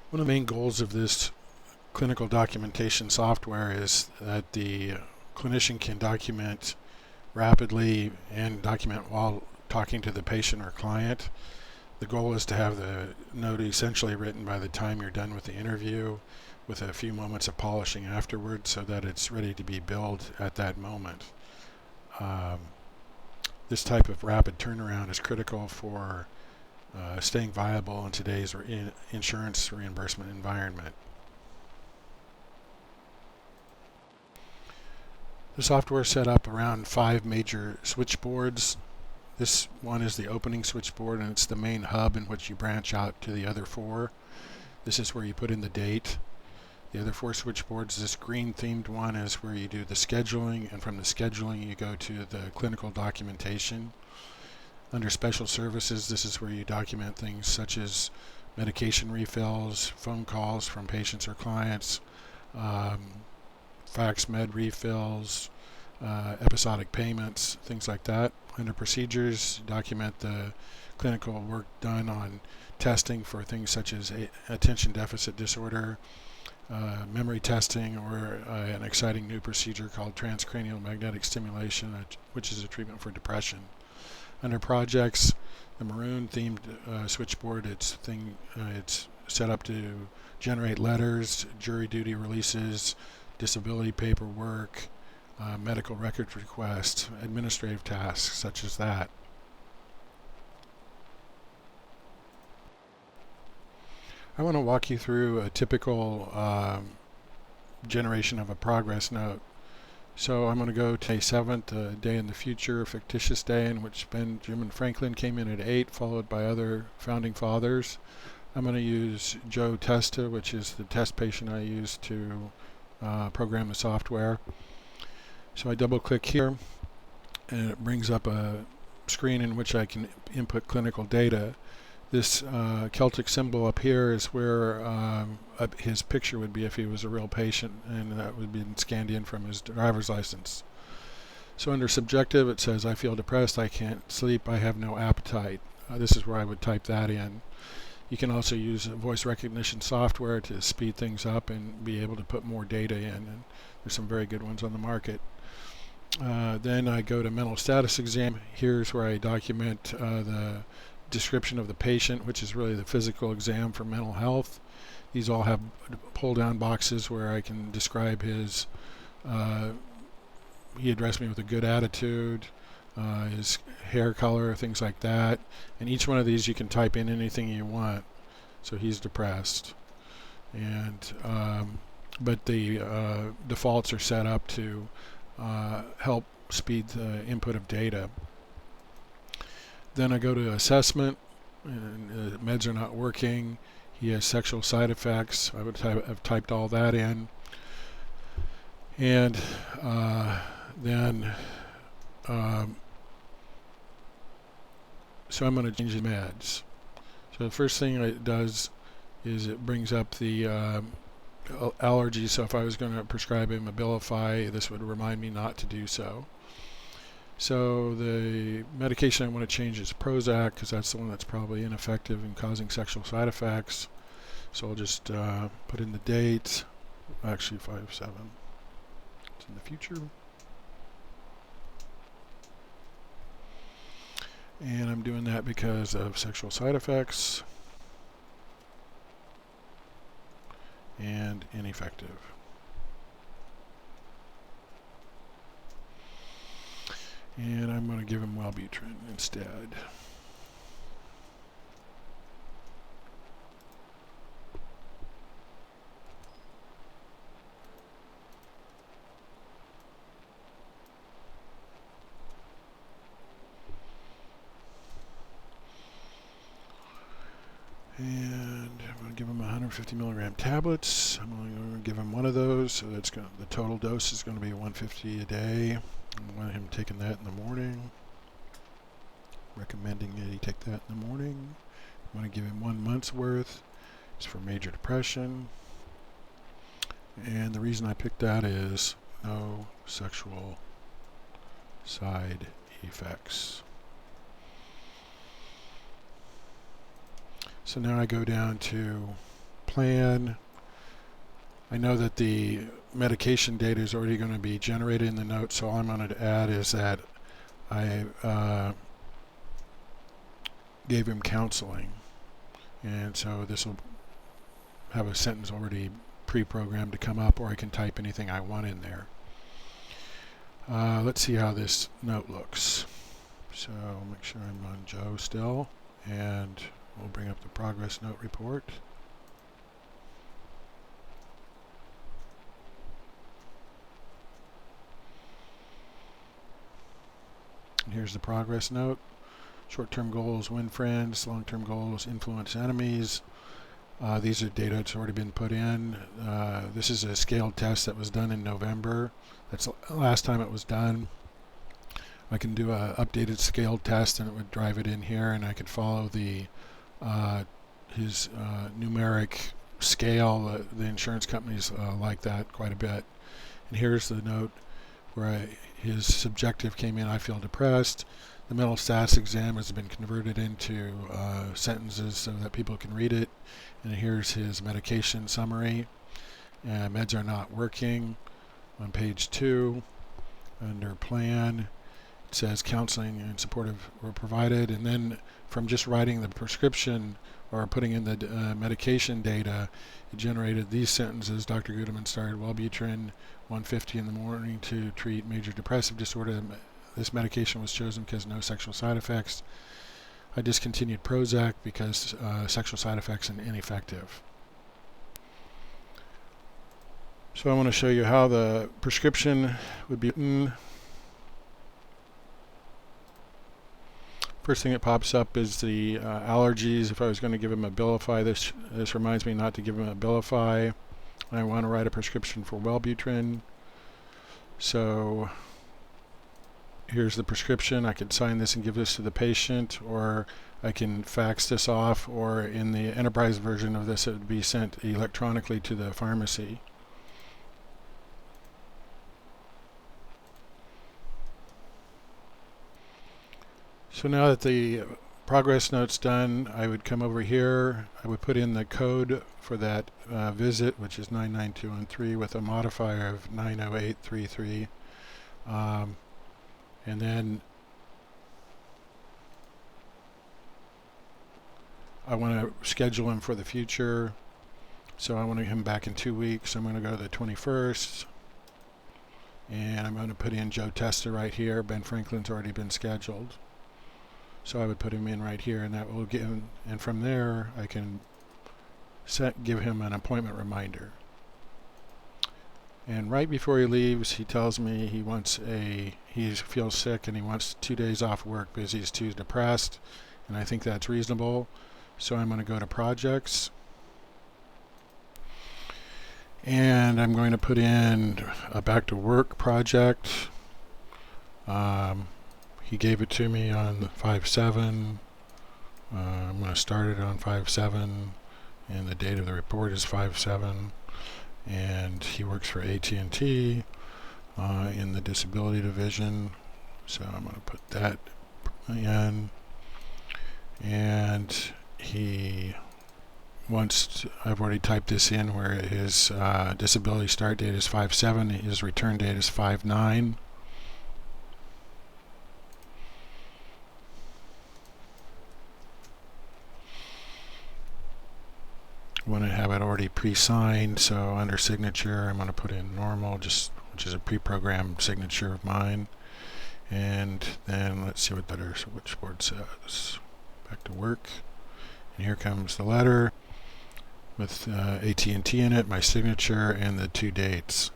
One of the main goals of this clinical documentation software is that the clinician can document rapidly and document while talking to the patient or client. The goal is to have the note essentially written by the time you're done with the interview, with a few moments of polishing afterwards so that it's ready to be billed at that moment. Um, this type of rapid turnaround is critical for staying viable in today's insurance reimbursement environment. The software is set up around 5 major switchboards. This one is the opening switchboard, and it's the main hub in which you branch out to the other 4. This is where you put in the date. The other 4 switchboards, this green themed one is where you do the scheduling, and from the scheduling you go to the clinical documentation. Under special services, this is where you document things such as medication refills, phone calls from patients or clients, fax med refills, episodic payments, things like that. Under procedures, document the clinical work done on testing for things such as attention deficit disorder, memory testing, or an exciting new procedure called transcranial magnetic stimulation, which is a treatment for depression. Under projects, the maroon themed switchboard, it's set up to generate letters, jury duty releases, disability paperwork, medical record requests, administrative tasks such as that. I want to walk you through a typical generation of a progress note. So I'm going to go to May 7th, a day in the future, a fictitious day in which Benjamin Franklin came in at 8, followed by other founding fathers. I'm going to use Joe Testa, which is the test patient I used to program the software. So I double click here, and it brings up a screen in which I can input clinical data. This Celtic symbol up here is where his picture would be if he was a real patient, and that would be scanned in from his driver's license. So under subjective, it says, I feel depressed, I can't sleep, I have no appetite. This is where I would type that in. You can also use voice recognition software to speed things up and be able to put more data in, and there's some very good ones on the market. Then I go to mental status exam. Here's where I document the description of the patient, which is really the physical exam for mental health. These all have pull down boxes where I can describe his he addressed me with a good attitude, his hair color, things like that, and each one of these you can type in anything you want. So he's depressed, and but the defaults are set up to help speed the input of data. Then I go to assessment, and meds are not working. He has sexual side effects. I would have typed all that in. And then, so I'm going to change the meds. So the first thing it does is it brings up the allergy. So if I was going to prescribe him Abilify, this would remind me not to do so. So the medication I want to change is Prozac, because that's the one that's probably ineffective in causing sexual side effects. So I'll just put in the date, actually 5/7. It's in the future. And I'm doing that because of sexual side effects and ineffective. And I'm going to give him Wellbutrin instead. And I'm going to give him 150 milligram tablets. I'm only going to give him one of those, so that's the total dose is going to be 150 a day. I want him taking that in the morning. Recommending that he take that in the morning. I want to give him 1 month's worth. It's for major depression. And the reason I picked that is no sexual side effects. So now I go down to plan. I know that the medication data is already going to be generated in the note, so all I'm going to add is that I gave him counseling, and so this will have a sentence already pre-programmed to come up, or I can type anything I want in there. Let's see how this note looks. So make sure I'm on Joe still, and we'll bring up the progress note report. And here's the progress note. Short-term goals, win friends. Long-term goals, influence enemies. These are data that's already been put in. This is a scaled test that was done in November. That's the last time it was done. I can do an updated scaled test, and it would drive it in here, and I could follow the his numeric scale. The insurance companies like that quite a bit. And here's the note where his subjective came in. I feel depressed. The mental stats exam has been converted into sentences so that people can read it. And here's his medication summary. Meds are not working. On page 2, under plan, it says counseling and supportive were provided. And then from just writing the prescription or putting in the medication data, it generated these sentences. Dr. Gudeman started Wellbutrin 150 in the morning to treat major depressive disorder. This medication was chosen because no sexual side effects. I discontinued Prozac because sexual side effects and ineffective. So I want to show you how the prescription would be written. First thing that pops up is the allergies. If I was going to give him Abilify, this reminds me not to give him Abilify. I want to write a prescription for Wellbutrin. So here's the prescription. I could sign this and give this to the patient, or I can fax this off, or in the enterprise version of this, it would be sent electronically to the pharmacy. So now that the progress note's done, I would come over here. I would put in the code for that visit, which is 99213, with a modifier of 90833. And then I want to schedule him for the future. So I want him back in 2 weeks. I'm going to go to the 21st. And I'm going to put in Joe Testa right here. Ben Franklin's already been scheduled. So I would put him in right here, and that will get him, and from there I can give him an appointment reminder. And right before he leaves, he tells me he feels sick and he wants 2 days off work because he's too depressed, and I think that's reasonable. So I'm going to go to projects, and I'm going to put in a back to work project. He gave it to me on 5/7. I'm going to start it on 5/7, and the date of the report is 5/7. And he works for AT&T in the disability division. So I'm going to put that in. And he wants, I've already typed this in where his disability start date is 5/7. His return date is 5/9. I want to have it already pre-signed, so under signature I'm going to put in normal, which is a pre-programmed signature of mine. And then let's see what the switchboard says. Back to work, and here comes the letter with AT&T in it, my signature, and the 2 dates.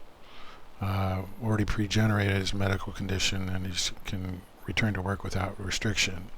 Already pre-generated his medical condition, and he can return to work without restriction.